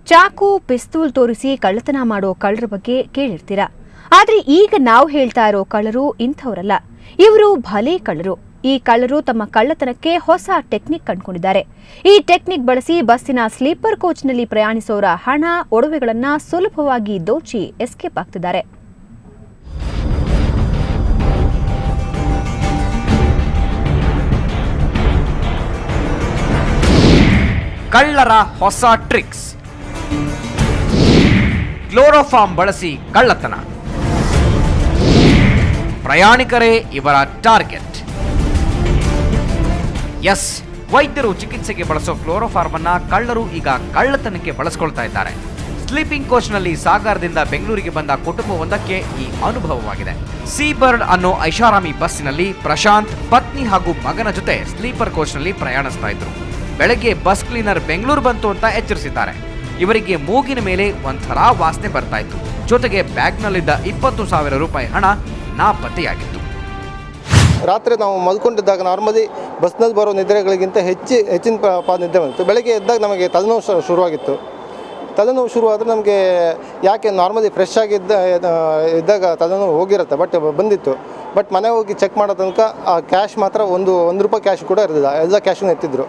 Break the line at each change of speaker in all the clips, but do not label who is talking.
ಚಾಕು ಪಿಸ್ತೂಲ್ ತೋರಿಸಿ ಕಳ್ಳತನ ಮಾಡೋ ಕಳ್ಳರ ಬಗ್ಗೆ ಕೇಳಿರ್ತೀರಾ. ಆದ್ರೆ ಈಗ ನಾವು ಹೇಳ್ತಾ ಇರೋ ಕಳ್ಳರು ಇಂಥವರಲ್ಲ, ಇವರು ಭಲೆ ಕಳ್ಳರು. ಈ ಕಳ್ಳರು ತಮ್ಮ ಕಳ್ಳತನಕ್ಕೆ ಹೊಸ ಟೆಕ್ನಿಕ್ ಕಂಡುಕೊಂಡಿದ್ದಾರೆ. ಈ ಟೆಕ್ನಿಕ್ ಬಳಸಿ ಬಸ್ಸಿನ ಸ್ಲೀಪರ್ ಕೋಚ್ನಲ್ಲಿ ಪ್ರಯಾಣಿಸೋರ ಹಣ, ಒಡವೆಗಳನ್ನ ಸುಲಭವಾಗಿ ದೋಚಿ ಎಸ್ಕೇಪ್ ಆಗ್ತಿದ್ದಾರೆ.
ಕಳ್ಳರ ಹೊಸ ಟ್ರಿಕ್ಸ್. ಕ್ಲೋರೋಫಾರ್ಮ್ ಬಳಸಿ ಕಳ್ಳತನ. ಪ್ರಯಾಣಿಕರೇ ಇವರ ಟಾರ್ಗೆಟ್. ಎಸ್, ವೈದ್ಯರು ಚಿಕಿತ್ಸೆಗೆ ಬಳಸೋ ಕ್ಲೋರೋಫಾರ್ಮ್ ಅನ್ನ ಕಳ್ಳರು ಈಗ ಕಳ್ಳತನಕ್ಕೆ ಬಳಸಿಕೊಳ್ತಾ ಇದ್ದಾರೆ. ಸ್ಲೀಪಿಂಗ್ ಕೋಚ್ನಲ್ಲಿ ಸಾಗರದಿಂದ ಬೆಂಗಳೂರಿಗೆ ಬಂದ ಕುಟುಂಬವೊಂದಕ್ಕೆ ಈ ಅನುಭವವಾಗಿದೆ. ಸೀಬರ್ಡ್ ಅನ್ನೋ ಐಷಾರಾಮಿ ಬಸ್ಸಿನಲ್ಲಿ ಪ್ರಶಾಂತ್ ಪತ್ನಿ ಹಾಗೂ ಮಗನ ಜೊತೆ ಸ್ಲೀಪರ್ ಕೋಚ್ನಲ್ಲಿ ಪ್ರಯಾಣಿಸ್ತಾ ಇದ್ರು. ಬೆಳಗ್ಗೆ ಬಸ್ ಕ್ಲೀನರ್ ಬೆಂಗಳೂರು ಬಂತು ಅಂತ ಎಚ್ಚರಿಸಿದ್ದಾರೆ. ಇವರಿಗೆ ಮೂಗಿನ ಮೇಲೆ ಒಂಥರ ವಾಸನೆ ಬರ್ತಾ ಇತ್ತು. ಜೊತೆಗೆ ಬ್ಯಾಗ್ನಲ್ಲಿದ್ದ 20,000 ರೂಪಾಯಿ ಹಣ ನಾಪತ್ತೆಯಾಗಿತ್ತು.
ರಾತ್ರಿ ನಾವು ಮಲ್ಕೊಂಡಿದ್ದಾಗ ನಾರ್ಮಲಿ ಬಸ್ನಲ್ಲಿ ಬರೋ ನಿದ್ರೆಗಳಿಗಿಂತ ಹೆಚ್ಚಿನ ನಿದ್ದೆ ಬಂದಿತ್ತು. ಬೆಳಗ್ಗೆ ಎದ್ದಾಗ ನಮಗೆ ತಲೆನೋವು ಶುರುವಾಗಿತ್ತು. ತಲೆನೋವು ಶುರುವಾದರೆ ನಮಗೆ ಯಾಕೆ ನಾರ್ಮಲಿ ಫ್ರೆಶ್ ಇದ್ದಾಗ ತಲೆನೋವು ಹೋಗಿರುತ್ತೆ, ಬಟ್ ಬಂದಿತ್ತು. ಬಟ್ ಮನೆ ಹೋಗಿ ಚೆಕ್ ಮಾಡೋ ತನಕ ಆ ಕ್ಯಾಶ್ ಮಾತ್ರ ಒಂದು ರೂಪಾಯಿ ಕ್ಯಾಶ್ ಕೂಡ ಇರಲಿಲ್ಲ. ಎಲ್ಲ ಕ್ಯಾಶನ್ನು ಎತ್ತಿದ್ರು.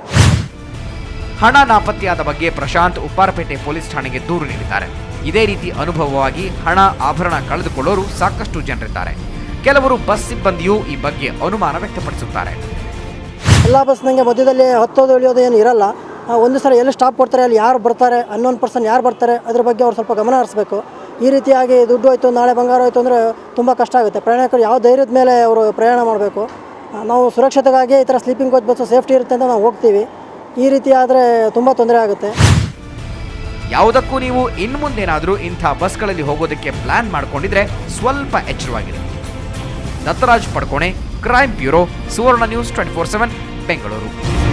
ಹಣ ನಾಪತ್ತೆಯಾದ ಬಗ್ಗೆ ಪ್ರಶಾಂತ್ ಉಪ್ಪಾರಪೇಟೆ ಪೊಲೀಸ್ ಠಾಣೆಗೆ ದೂರು ನೀಡಿದ್ದಾರೆ. ಇದೇ ರೀತಿ ಅನುಭವವಾಗಿ ಹಣ, ಆಭರಣ ಕಳೆದುಕೊಳ್ಳೋರು ಸಾಕಷ್ಟು ಜನರಿದ್ದಾರೆ. ಕೆಲವರು ಬಸ್ ಸಿಬ್ಬಂದಿಯೂ ಈ ಬಗ್ಗೆ ಅನುಮಾನ ವ್ಯಕ್ತಪಡಿಸುತ್ತಾರೆ.
ಎಲ್ಲ ಬಸ್ನಂಗೆ ಮಧ್ಯದಲ್ಲಿ ಹತ್ತೋದು ಇಳಿಯೋದು ಏನು ಇರಲ್ಲ. ಒಂದು ಸಲ ಎಲ್ಲಿ ಸ್ಟಾಪ್ ಕೊಡ್ತಾರೆ, ಅಲ್ಲಿ ಯಾರು ಬರ್ತಾರೆ, ಅನ್ನೋನ್ ಪರ್ಸನ್ ಯಾರು ಬರ್ತಾರೆ, ಅದ್ರ ಬಗ್ಗೆ ಅವ್ರು ಸ್ವಲ್ಪ ಗಮನ ಹರಿಸಬೇಕು. ಈ ರೀತಿಯಾಗಿ ದುಡ್ಡು ಹೋಯ್ತು, ನಾಳೆ ಬಂಗಾರ ಹೋಯ್ತು ಅಂದರೆ ತುಂಬ ಕಷ್ಟ ಆಗುತ್ತೆ. ಪ್ರಯಾಣಿಕರು ಯಾವ ಧೈರ್ಯದ ಮೇಲೆ ಅವರು ಪ್ರಯಾಣ ಮಾಡಬೇಕು. ನಾವು ಸುರಕ್ಷತೆಗಾಗಿ ಈ ಥರ ಸ್ಲೀಪಿಂಗ್ ಕೋಚ್ ಬಸ್ಸು ಸೇಫ್ಟಿ ಇರುತ್ತೆ ಅಂತ ನಾವು ಹೋಗ್ತೀವಿ. ಈ ರೀತಿ ಆದರೆ ತುಂಬ ತೊಂದರೆ ಆಗುತ್ತೆ.
ಯಾವುದಕ್ಕೂ ನೀವು ಇನ್ನು ಮುಂದೇನಾದರೂ ಇಂಥ ಬಸ್ಗಳಲ್ಲಿ ಹೋಗೋದಕ್ಕೆ ಪ್ಲಾನ್ ಮಾಡ್ಕೊಂಡಿದ್ರೆ ಸ್ವಲ್ಪ ಎಚ್ಚರವಾಗಿರಿ. ದತ್ತರಾಜ್ ಪಡ್ಕೋಣೆ, ಕ್ರೈಮ್ ಬ್ಯೂರೋ, ಸುವರ್ಣ ನ್ಯೂಸ್ 24/7, ಬೆಂಗಳೂರು.